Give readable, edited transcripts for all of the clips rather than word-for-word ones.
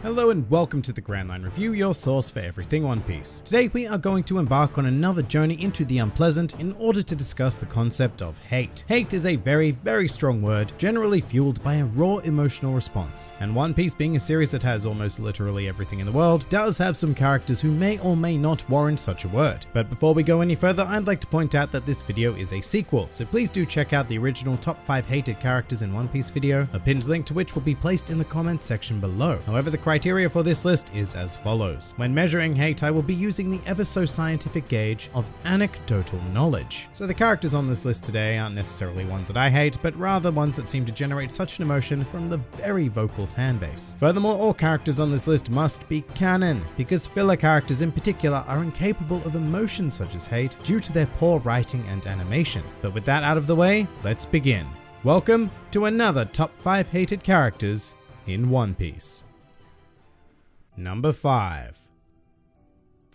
Hello and welcome to the Grand Line Review, your source for everything One Piece. Today we are going to embark on another journey into the unpleasant in order to discuss the concept of hate. Hate is a very strong word, generally fueled by a raw emotional response. And One Piece, being a series that has almost literally everything in the world, does have some characters who may or may not warrant such a word. But before we go any further, I'd like to point out that this video is a sequel, so please do check out the original top 5 hated characters in One Piece video, a pinned link to which will be placed in the comments section below. However, the criteria for this list is as follows. When measuring hate, I will be using the ever so scientific gauge of anecdotal knowledge. So the characters on this list today aren't necessarily ones that I hate, but rather ones that seem to generate such an emotion from the very vocal fan base. Furthermore, all characters on this list must be canon, because filler characters in particular are incapable of emotion such as hate due to their poor writing and animation. But with that out of the way, let's begin. Welcome to another top 5 hated characters in One Piece. Number 5.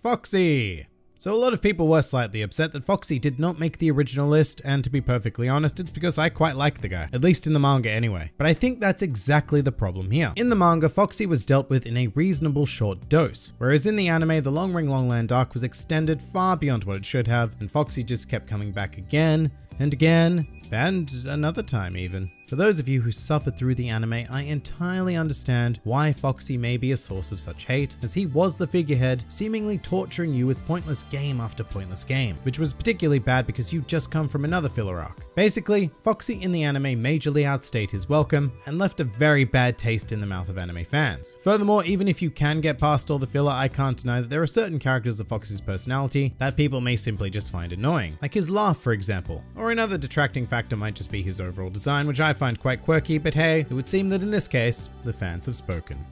Foxy. So a lot of people were slightly upset that Foxy did not make the original list, and to be perfectly honest, it's because I quite like the guy, at least in the manga anyway. But I think that's exactly the problem here. In the manga, Foxy was dealt with in a reasonable short dose, whereas in the anime, the Long Ring Long Land arc was extended far beyond what it should have, and Foxy just kept coming back again and again, and another time even. For those of you who suffered through the anime, I entirely understand why Foxy may be a source of such hate, as he was the figurehead, seemingly torturing you with pointless game after pointless game, which was particularly bad because you just come from another filler arc. Basically, Foxy in the anime majorly outstayed his welcome and left a very bad taste in the mouth of anime fans. Furthermore, even if you can get past all the filler, I can't deny that there are certain characters of Foxy's personality that people may simply just find annoying, like his laugh for example, or another detracting factor might just be his overall design, which I find quite quirky, but hey, it would seem that in this case, the fans have spoken.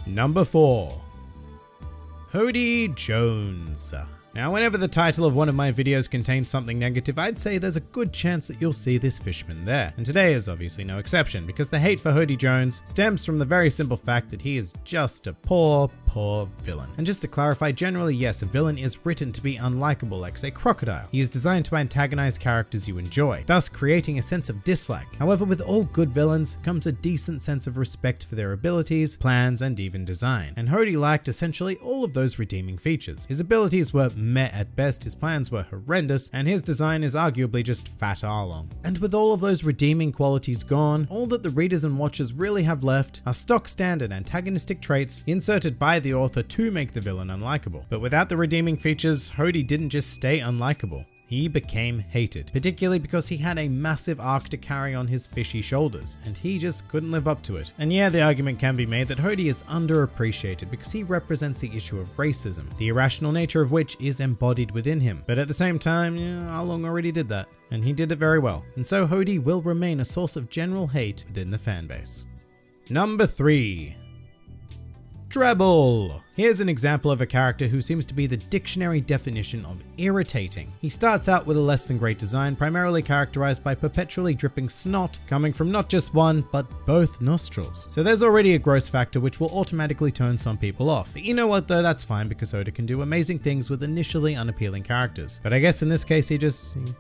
Number 4. Hody Jones. Now, whenever the title of one of my videos contains something negative, I'd say there's a good chance that you'll see this fishman there. And today is obviously no exception, because the hate for Hody Jones stems from the very simple fact that he is just a poor villain. And just to clarify, generally yes, a villain is written to be unlikable, like say Crocodile. He is designed to antagonize characters you enjoy, thus creating a sense of dislike. However, with all good villains comes a decent sense of respect for their abilities, plans, and even design. And Hody lacked essentially all of those redeeming features. His abilities were meh at best, his plans were horrendous, and his design is arguably just fat Arlong. And with all of those redeeming qualities gone, all that the readers and watchers really have left are stock standard antagonistic traits inserted by the author to make the villain unlikable. But without the redeeming features, Hody didn't just stay unlikable. He became hated, particularly because he had a massive arc to carry on his fishy shoulders, and he just couldn't live up to it. And yeah, the argument can be made that Hody is underappreciated because he represents the issue of racism, the irrational nature of which is embodied within him. But at the same time, Arlong already did that, and he did it very well. And so Hody will remain a source of general hate within the fanbase. Number 3. Treble. Here's an example of a character who seems to be the dictionary definition of irritating. He starts out with a less than great design, primarily characterized by perpetually dripping snot coming from not just one, but both nostrils. So there's already a gross factor which will automatically turn some people off. But you know what though, that's fine because Oda can do amazing things with initially unappealing characters. But I guess in this case he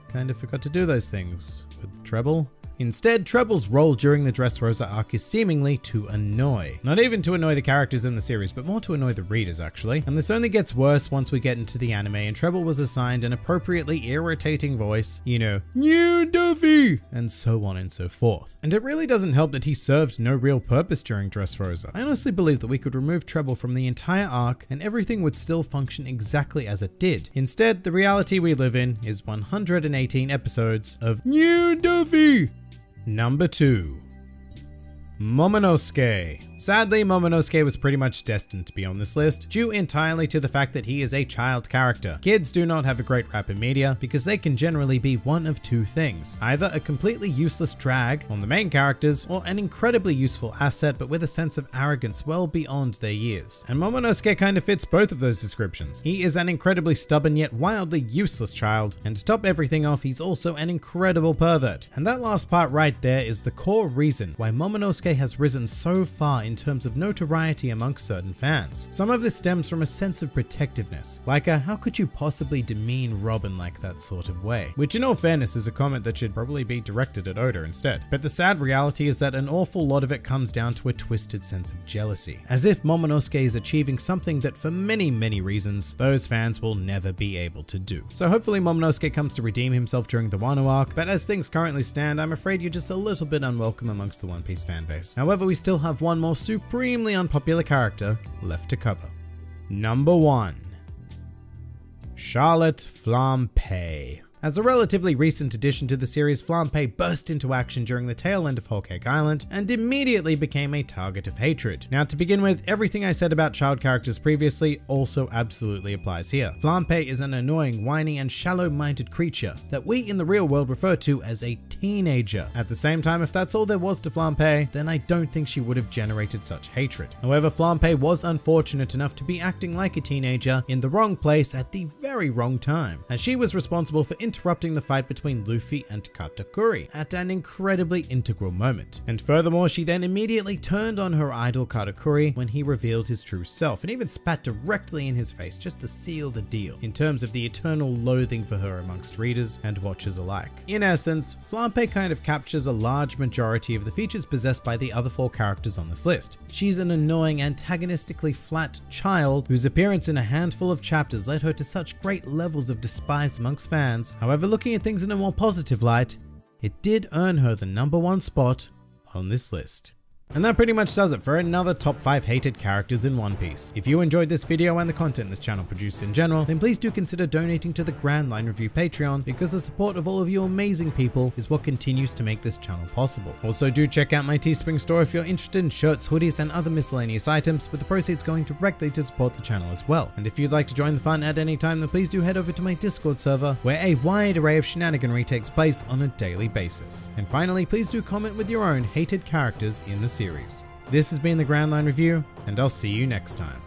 kind of forgot to do those things with Treble. Instead, Treble's role during the Dressrosa arc is seemingly to annoy. Not even to annoy the characters in the series, but more to annoy the readers actually. And this only gets worse once we get into the anime and Treble was assigned an appropriately irritating voice, New Duffy, and so on and so forth. And it really doesn't help that he served no real purpose during Dressrosa. I honestly believe that we could remove Treble from the entire arc and everything would still function exactly as it did. Instead, the reality we live in is 118 episodes of New Duffy. Number 2. Momonosuke. Sadly, Momonosuke was pretty much destined to be on this list, due entirely to the fact that he is a child character. Kids do not have a great rap in media because they can generally be one of two things. Either a completely useless drag on the main characters, or an incredibly useful asset but with a sense of arrogance well beyond their years. And Momonosuke kind of fits both of those descriptions. He is an incredibly stubborn yet wildly useless child, and to top everything off, he's also an incredible pervert. And that last part right there is the core reason why Momonosuke Momonosuke has risen so far in terms of notoriety amongst certain fans. Some of this stems from a sense of protectiveness, like a "how could you possibly demean Robin like that" sort of way, which in all fairness is a comment that should probably be directed at Oda instead. But the sad reality is that an awful lot of it comes down to a twisted sense of jealousy, as if Momonosuke is achieving something that for many reasons those fans will never be able to do. So hopefully Momonosuke comes to redeem himself during the Wano arc, but as things currently stand, I'm afraid you're just a little bit unwelcome amongst the One Piece fanbase. However, we still have one more supremely unpopular character left to cover. Number 1. Charlotte Flampe. As a relatively recent addition to the series, Flampe burst into action during the tail end of Whole Cake Island and immediately became a target of hatred. Now, to begin with, everything I said about child characters previously also absolutely applies here. Flampe is an annoying, whiny, and shallow-minded creature that we in the real world refer to as a teenager. At the same time, if that's all there was to Flampe, then I don't think she would have generated such hatred. However, Flampe was unfortunate enough to be acting like a teenager in the wrong place at the very wrong time, as she was responsible for interrupting the fight between Luffy and Katakuri at an incredibly integral moment. And furthermore, she then immediately turned on her idol Katakuri when he revealed his true self, and even spat directly in his face just to seal the deal in terms of the eternal loathing for her amongst readers and watchers alike. In essence, Flampe kind of captures a large majority of the features possessed by the other 4 characters on this list. She's an annoying, antagonistically flat child whose appearance in a handful of chapters led her to such great levels of despise amongst fans. However, looking at things in a more positive light, it did earn her the number 1 spot on this list. And that pretty much does it for another top 5 hated characters in One Piece. If you enjoyed this video and the content this channel produces in general, then please do consider donating to the Grand Line Review Patreon, because the support of all of you amazing people is what continues to make this channel possible. Also, do check out my Teespring store if you're interested in shirts, hoodies, and other miscellaneous items, with the proceeds going directly to support the channel as well. And if you'd like to join the fun at any time, then please do head over to my Discord server, where a wide array of shenaniganry takes place on a daily basis. And finally, please do comment with your own hated characters in the series. This has been the Grand Line Review, and I'll see you next time.